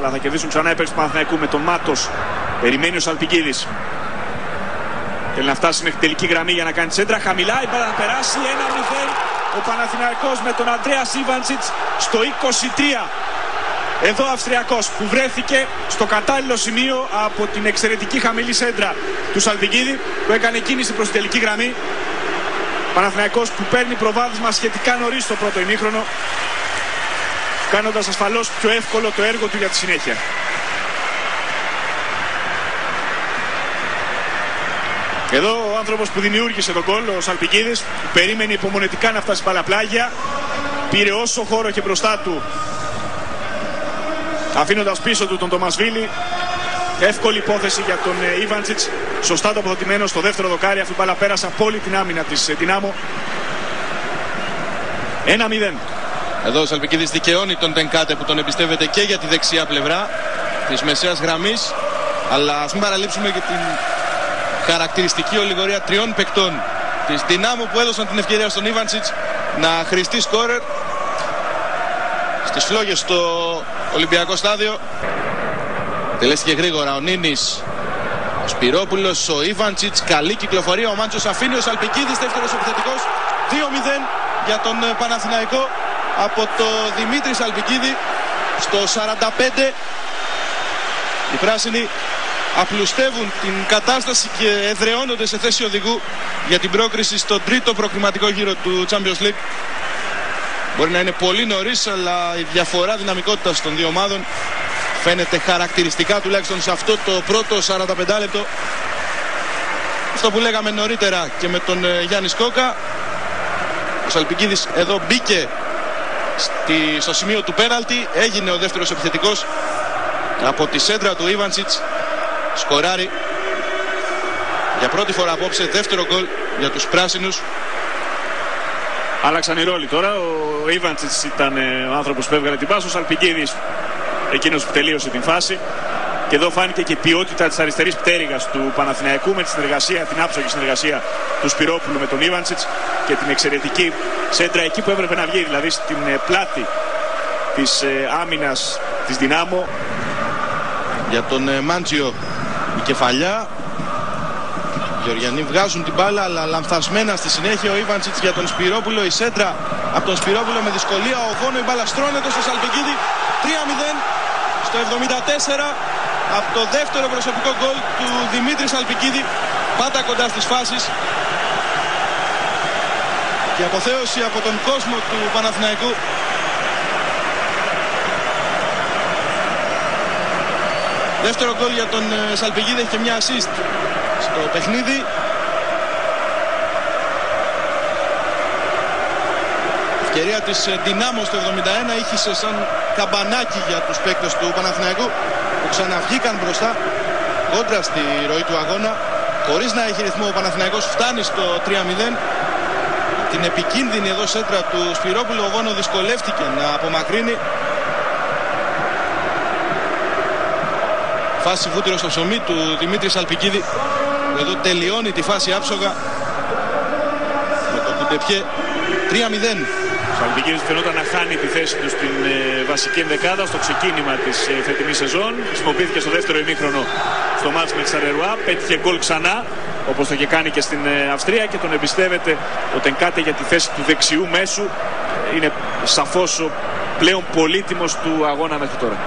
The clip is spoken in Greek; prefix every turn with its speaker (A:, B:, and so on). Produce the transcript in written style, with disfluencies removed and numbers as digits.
A: αλλά θα κερδίσουν ξανά οι παίκτες του Παναθηναϊκού με τον Μάτος. Περιμένει ο Σαλπικίδης. Θέλει να φτάσει μέχρι τελική γραμμή για να κάνει τσέντρα. Χαμηλά, η μπάλα να περάσει. 1-0 ο Παναθηναϊκός με τον Αντρέας Ήβαντσιτς στο 23. Εδώ ο Αυστριακός που βρέθηκε στο κατάλληλο σημείο από την εξαιρετική χαμηλή σέντρα του Σαλπικίδη που έκανε κίνηση προς την τελική γραμμή. Παναθηναϊκός που παίρνει προβάδισμα σχετικά νωρίς στο πρώτο ημίχρονο, κάνοντας ασφαλώς πιο εύκολο το έργο του για τη συνέχεια. Εδώ ο άνθρωπος που δημιούργησε τον γκολ, ο Σαλπικίδης, που περίμενε υπομονετικά να φτάσει παλαπλάγια, πήρε όσο χώρο είχε μπροστά του, αφήνοντας πίσω του τον Τομασβίλη. Εύκολη υπόθεση για τον Ήβαντσιτς, σωστά τοποθετημένο στο δεύτερο δοκάρι. Αυτή η μπάλα πέρασε από όλη την άμυνα της Δυνάμω. 1-0.
B: Εδώ ο Σαλπικίδης δικαιώνει τον Τενκάτε που τον εμπιστεύεται και για τη δεξιά πλευρά της μεσαίας γραμμής, αλλά ας μην παραλείψουμε και την χαρακτηριστική ολιγορία τριών παικτών της Δυνάμω που έδωσαν την ευκαιρία στον Ήβαντσιτς να χρηστεί σκόρερ στις φλόγες στο Ολυμπιακό στάδιο. Τελέστηκε γρήγορα ο Νίνης, ο Σπυρόπουλος, ο Ήβαντσιτς, καλή κυκλοφορία, ο Μάντσος αφήνει, ο Σαλπικίδης δεύτερος επιθετικός. 2-0 για τον Παναθηναϊκό από το Δημήτρη Σαλπικίδη στο 45. Οι πράσινοι απλουστεύουν την κατάσταση και εδραιώνονται σε θέση οδηγού για την πρόκριση στο τρίτο προκριματικό γύρο του Champions League. Μπορεί να είναι πολύ νωρίς, αλλά η διαφορά δυναμικότητας των δύο ομάδων φαίνεται χαρακτηριστικά, τουλάχιστον σε αυτό το πρώτο 45 λεπτό. Αυτό που λέγαμε νωρίτερα και με τον Γιάννη Σκόκα. Ο Σαλπικίδης εδώ μπήκε στο σημείο του πέναλτι, έγινε ο δεύτερος επιθετικός από τη σέντρα του Ήβαντσιτς. Σκοράρει για πρώτη φορά απόψε, δεύτερο γκολ για τους πράσινους.
A: Άλλαξαν οι ρόλοι τώρα. Ο Ήβαντσιτς ήταν ο άνθρωπος που έβγαλε την πάση, ο Σαλπικίδης εκείνος που τελείωσε την φάση. Και εδώ φάνηκε και η ποιότητα της αριστερής πτέρυγας του Παναθηναϊκού με τη συνεργασία, την άψογη συνεργασία του Σπυρόπουλου με τον Ήβαντσιτς και την εξαιρετική σέντρα εκεί που έπρεπε να βγει, δηλαδή στην πλάτη της άμυνας της Δυνάμω.
B: Για τον Μάντζιο η κεφαλιά. Οι Γεωργιανοί βγάζουν την μπάλα, αλλά λανθασμένα στη συνέχεια. Ο Ήβαντσιτς για τον Σπυρόπουλο, η σέντρα από τον Σπυρόπουλο με δυσκολία. Ο Γόνο, η μπάλα στρώνεται στο Σαλπικίδη. 3-0 στο 74 από το δεύτερο προσωπικό γκολ του Δημήτρη Σαλπικίδη. Πάτα κοντά στις φάσεις και αποθέωση από τον κόσμο του Παναθηναϊκού. Δεύτερο γκολ για τον Σαλπικίδη, έχει και μια assist στο παιχνίδι. Ευκαιρία της Δυνάμω στο 71, ήχησε σαν καμπανάκι για τους παίκτες του Παναθηναϊκού που ξαναβγήκαν μπροστά κόντρα στη ροή του αγώνα. Χωρίς να έχει ρυθμό ο Παναθηναϊκός φτάνει στο 3-0. Την επικίνδυνη εδώ σέντρα του Σπυρόπουλου, ο Γόνο δυσκολεύτηκε να απομακρύνει. Φάση βούτυρο στο ψωμί του Δημήτρη Σαλπικίδη. Εδώ τελειώνει τη φάση άψογα με το κουντεπιέ. 3-0.
A: Ο Σαλπικίδης φαινόταν να χάνει τη θέση του στην βασική ενδεκάδα στο ξεκίνημα της φετινής σεζόν. Χρησιμοποιήθηκε στο δεύτερο ημίχρονο στο μάτς με τη Σαρερουά. Πέτυχε γκολ ξανά, όπως το είχε κάνει και στην Αυστρία, και τον εμπιστεύεται ο Τενκάτε για τη θέση του δεξιού μέσου. Είναι σαφώς ο πλέον πολύτιμος του αγώνα μέχρι τώρα.